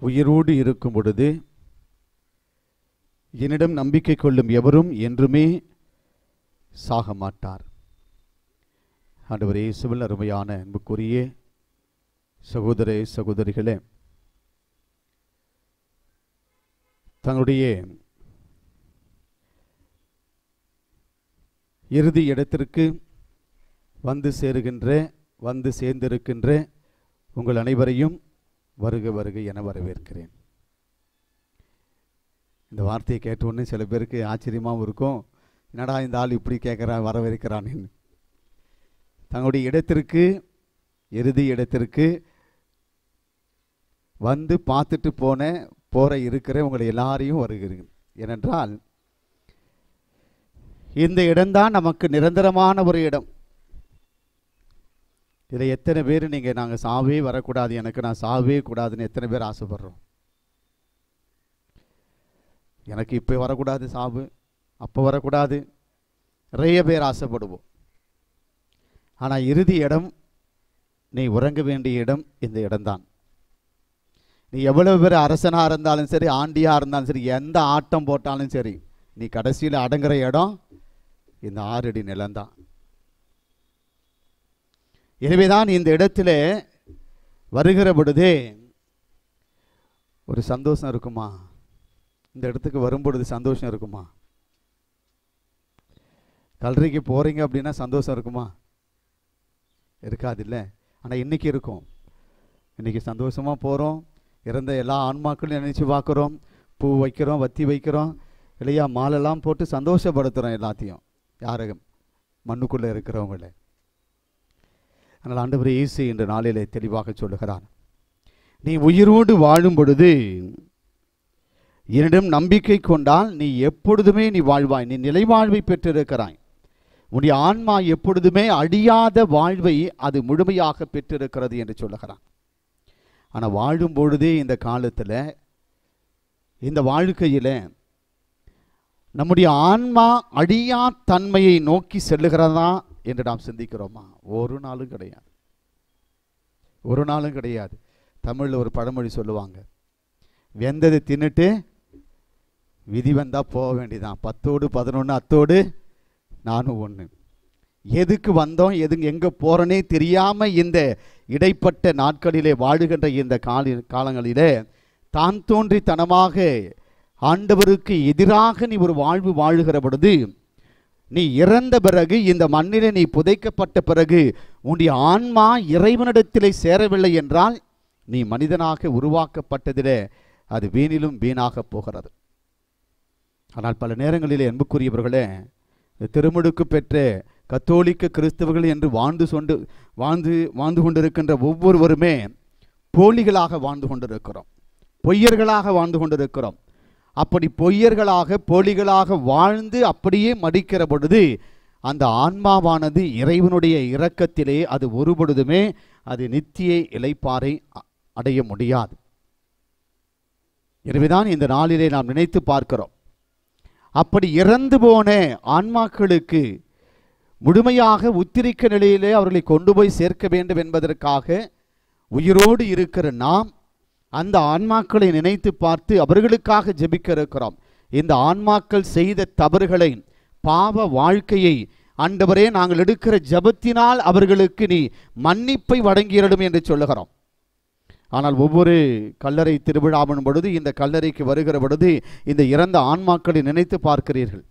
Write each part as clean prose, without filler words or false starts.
உயிரோடு இருக்கும் பொழுது என்னிடம் நம்பிக்கை கொள்ளும் எவரும் என்றுமே சாக மாட்டார். ஆண்டவர் இயேசுவில் அருமையான அன்புக்குரிய சகோதர சகோதரிகளே, தங்களுடைய இறுதி இடத்திற்கு வந்து சேர்ந்திருக்கின்ற உங்கள் அனைவரையும் வருக வருக என வரவேற்கிறேன். இந்த வார்த்தையை கேட்டவுடனே சில பேருக்கு ஆச்சரியமாகவும் இருக்கும், என்னடா இந்த ஆள் இப்படி கேட்குறான் வரவேற்கிறான்னு. தங்களுடைய இடத்திற்கு இறுதி இடத்திற்கு வந்து பார்த்துட்டு போகிற இருக்கிற உங்களை எல்லாரையும் வருகிறேன். ஏனென்றால் இந்த இடம்தான் நமக்கு நிரந்தரமான ஒரு இடம். இதில் எத்தனை பேர் நாங்கள் சாவே வரக்கூடாது, எனக்கு நான் சாவே கூடாதுன்னு எத்தனை பேர் ஆசைப்படுறோம்? எனக்கு இப்போ வரக்கூடாது சாவு, அப்போ வரக்கூடாது, நிறைய பேர் ஆசைப்படுவோம். ஆனால் இறுதி இடம், நீ உறங்க வேண்டிய இடம் இந்த இடம்தான். நீ எவ்வளவு பேர் அரசனாக இருந்தாலும் சரி, ஆண்டியாக இருந்தாலும் சரி, எந்த ஆட்டம் போட்டாலும் சரி, நீ கடைசியில் அடங்குற இடம் இந்த 6 அடி நிலம்தான். எனவேதான் இந்த இடத்துல வருகிற பொழுதே ஒரு சந்தோஷம் இருக்குமா? இந்த இடத்துக்கு வரும்பொழுது சந்தோஷம் இருக்குமா? கல்லறைக்கு போகிறீங்க அப்படின்னா சந்தோஷம் இருக்குமா? இருக்காது இல்லை. ஆனால் இன்றைக்கி இருக்கும். இன்றைக்கி சந்தோஷமாக போகிறோம், இறந்த எல்லா ஆன்மாக்களையும் நினச்சி பார்க்குறோம், பூ வைக்கிறோம், வத்தி வைக்கிறோம் இல்லையா, மாலெல்லாம் போட்டு சந்தோஷப்படுத்துகிறோம் எல்லாத்தையும், யாரும் மண்ணுக்குள்ளே இருக்கிறவங்கள. அதனால் ஆண்டவர் இயேசு என்ற நாளிலே தெளிவாக சொல்லுகிறார், நீ உயிரோடு வாழும் பொழுது என்னிடம் நம்பிக்கை கொண்டால் நீ எப்பொழுதுமே நீ வாழ்வாய், நீ நிலைவாழ்வை பெற்றிருக்கிறாய். உன்னுடைய ஆன்மா எப்பொழுதுமே அழியாத வாழ்வை அது முழுமையாக பெற்றிருக்கிறது என்று சொல்லுகிறான். ஆனால் வாழும் பொழுதே இந்த காலத்தில், இந்த வாழ்க்கையில் நம்முடைய ஆன்மா அழியா தன்மையை நோக்கி செல்லுகிறதா என்று நாம் சிந்திக்கிறோமா? ஒரு நாளும் கிடையாது, ஒரு நாளும் கிடையாது. தமிழில் ஒரு பழமொழி சொல்லுவாங்க, வெந்ததை தின்னுட்டு விதி வந்தால் போக வேண்டியதான், 10ஓடு 11 அத்தோடு நானும் 1. எதுக்கு வந்தோம், எங்கே போகிறனே தெரியாமல் இந்த இடைப்பட்ட நாட்களிலே வாழுகின்ற இந்த காலங்களிலே தான் தோன்றித்தனமாக ஆண்டவருக்கு எதிராக நீ ஒரு வாழ்வு வாழுகிற பொழுது, நீ இறந்த பிறகு, இந்த மண்ணிலே நீ புதைக்கப்பட்ட பிறகு உன்னுடைய ஆன்மா இறைவனிடத்திலே சேரவில்லை என்றால் நீ மனிதனாக உருவாக்கப்பட்டதிலே அது வீணிலும் வீணாக போகிறது. ஆனால் பல நேரங்களிலே அன்புக்குரியவர்களே, திருமுழுக்கு பெற்ற கத்தோலிக்க கிறிஸ்தவர்கள் என்று வாழ்ந்து கொண்டிருக்கின்ற ஒவ்வொருவருமே போலிகளாக வாழ்ந்து கொண்டிருக்கிறோம், பொய்யர்களாக வாழ்ந்து கொண்டிருக்கிறோம். அப்படி பொய்யர்களாக போலிகளாக வாழ்ந்து அப்படியே மடிக்கிற பொழுது அந்த ஆன்மாவானது இறைவனுடைய இரக்கத்திலே அது ஒருபொழுதுமே அது நித்திய இளைப்பாறை அடைய முடியாது. எனவேதான் இந்த நாளிலே நாம் நினைத்து பார்க்கிறோம், அப்படி இறந்து போன ஆன்மாக்களுக்கு முழுமையாக உத்திரிக்க நிலையிலே அவர்களை கொண்டு போய் சேர்க்க வேண்டும் என்பதற்காக உயிரோடு இருக்கிற நாம் அந்த ஆன்மாக்களை நினைத்து பார்த்து அவர்களுக்காக ஜெபிக்க இருக்கிறோம். இந்த ஆன்மாக்கள் செய்த தவறுகளை, பாவ வாழ்க்கையை ஆண்டவரே நாங்கள் எடுக்கிற ஜெபத்தினால் அவர்களுக்கு நீ மன்னிப்பை வழங்கியிடும் என்று சொல்லுகிறோம். ஆனால் ஒவ்வொரு கல்லறை திருவிழாவின் பொழுது, இந்த கல்லறைக்கு வருகிற பொழுது இந்த இறந்த ஆன்மாக்களை நினைத்து பார்க்கிறீர்கள்.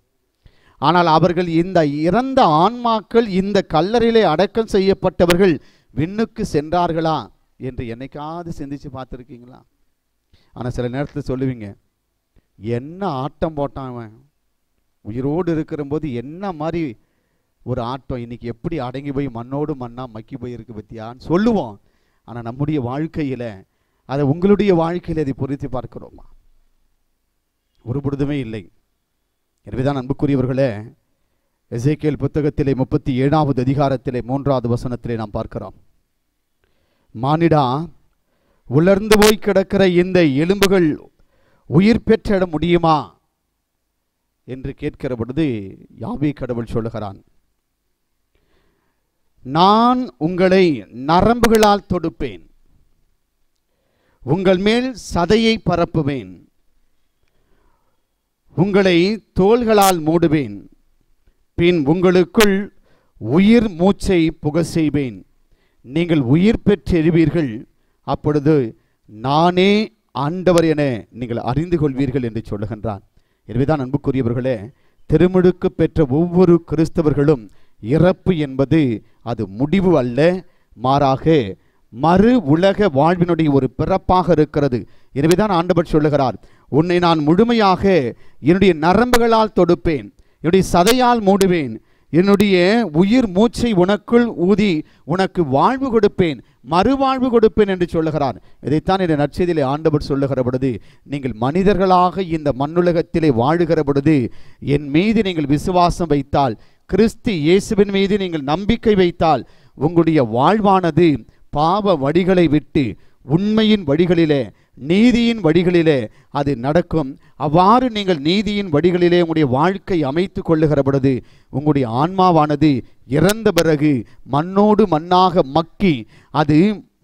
ஆனால் அவர்கள், இந்த இறந்த ஆன்மாக்கள் இந்த கல்லறையிலே அடக்கம் செய்யப்பட்டவர்கள் விண்ணுக்கு சென்றார்களா என்று என்னைக்காவது சிந்திச்சு பார்த்துருக்கீங்களா? ஆனால் சில நேரத்தில் சொல்லுவீங்க, என்ன ஆட்டம் போட்டான் அவன், உயிரோடு இருக்கிற போது என்ன மாதிரி ஒரு ஆட்டம், இன்னைக்கு எப்படி அடங்கி போய் மண்ணோடு மண்ணா மக்கி போயிருக்கு பத்தியான்னு சொல்லுவோம். ஆனால் நம்முடைய வாழ்க்கையில் அதை, உங்களுடைய வாழ்க்கையில் அதை பொருத்தி பார்க்கிறோமா? ஒரு பொழுதுமே இல்லை. எனவேதான் அன்புக்குரியவர்களே, எசேக்கியேல் புத்தகத்திலே 37வது அதிகாரத்திலே 3வது வசனத்திலே நாம் பார்க்கிறோம், மானிடா, உலர்ந்து போய் கிடக்கிற இந்த எலும்புகள் உயிர் பெற்றிட முடியுமா என்று கேட்கிற பொழுது யாவே கடவுள் சொல்லுகிறான், நான் உங்களை நரம்புகளால் தொடுப்பேன், உங்கள் மேல் சதையை பரப்புவேன், உங்களை தோள்களால் மூடுவேன், பின் உங்களுக்குள் உயிர் மூச்சை புக செய்வேன், நீங்கள் உயிர் பெற்றெழுவீர்கள், அப்பொழுது நானே ஆண்டவர் என நீங்கள் அறிந்து கொள்வீர்கள் என்று சொல்லுகின்றான். எனவேதான் அன்புக்குரியவர்களே, திருமுழுக்கு பெற்ற ஒவ்வொரு கிறிஸ்தவர்களும் இறப்பு என்பது அது முடிவு அல்ல, மாறாக மறு உலக வாழ்வினுடைய ஒரு பிறப்பாக இருக்கிறது. எனவேதான் ஆண்டவர் சொல்லுகிறார், உன்னை நான் முழுமையாக என்னுடைய நரம்புகளால் தொடுப்பேன், என்னுடைய சதையால் மூடுவேன், என்னுடைய உயிர் மூச்சை உனக்குள் ஊதி உனக்கு வாழ்வு கொடுப்பேன், மறுவாழ்வு கொடுப்பேன் என்று சொல்லுகிறார். இதைத்தான் இந்த நற்செய்தியிலே ஆண்டவர் சொல்லுகிற பொழுது, நீங்கள் மனிதர்களாக இந்த மண்ணுலகத்திலே வாழுகிற பொழுது என் மீது நீங்கள் விசுவாசம் வைத்தால், கிறிஸ்து இயேசுவின் மீது நீங்கள் நம்பிக்கை வைத்தால், உங்களுடைய வாழ்வானது பாவ வழிகளை விட்டு உண்மையின் வழிகளிலே, நீதியின் வழிகளிலே அது நடக்கும். அவ்வாறு நீங்கள் நீதியின் வழிகளிலே உங்களுடைய வாழ்க்கை அமைத்து கொள்ளுகிற பொழுது உங்களுடைய ஆன்மாவானது இறந்த பிறகு மண்ணோடு மண்ணாக மக்கி அது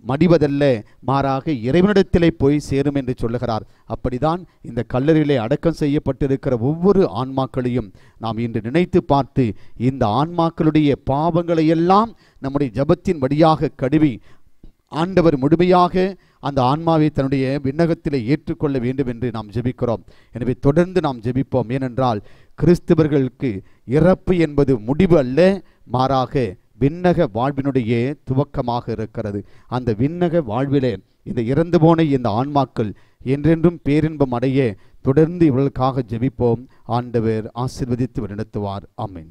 மடிவதல்ல, மாறாக இறைவனிடத்திலே போய் சேரும் என்று சொல்லுகிறார். அப்படிதான் இந்த கல்லறையிலே அடக்கம் செய்யப்பட்டிருக்கிற ஒவ்வொரு ஆன்மாக்களையும் நாம் இன்று நினைத்து பார்த்து இந்த ஆன்மாக்களுடைய பாவங்களை எல்லாம் நம்முடைய ஜபத்தின் வழியாக கழுவி ஆண்டவர் முழுமையாக அந்த ஆன்மாவை தன்னுடைய விண்ணகத்திலே ஏற்றுக்கொள்ள வேண்டும் என்று நாம் ஜெபிக்கிறோம். எனவே தொடர்ந்து நாம் ஜெபிப்போம். ஏனென்றால் கிறிஸ்தவர்களுக்கு இறப்பு என்பது முடிவு அல்ல, மாறாக விண்ணக வாழ்வினுடைய துவக்கமாக இருக்கிறது. அந்த விண்ணக வாழ்விலே இந்த இறந்து போன இந்த ஆன்மாக்கள் என்றென்றும் பேரின்பம் அடைய தொடர்ந்து இவர்களுக்காக ஜெபிப்போம். ஆண்டவர் ஆசீர்வதித்து வழிநடத்துவார். ஆமென்.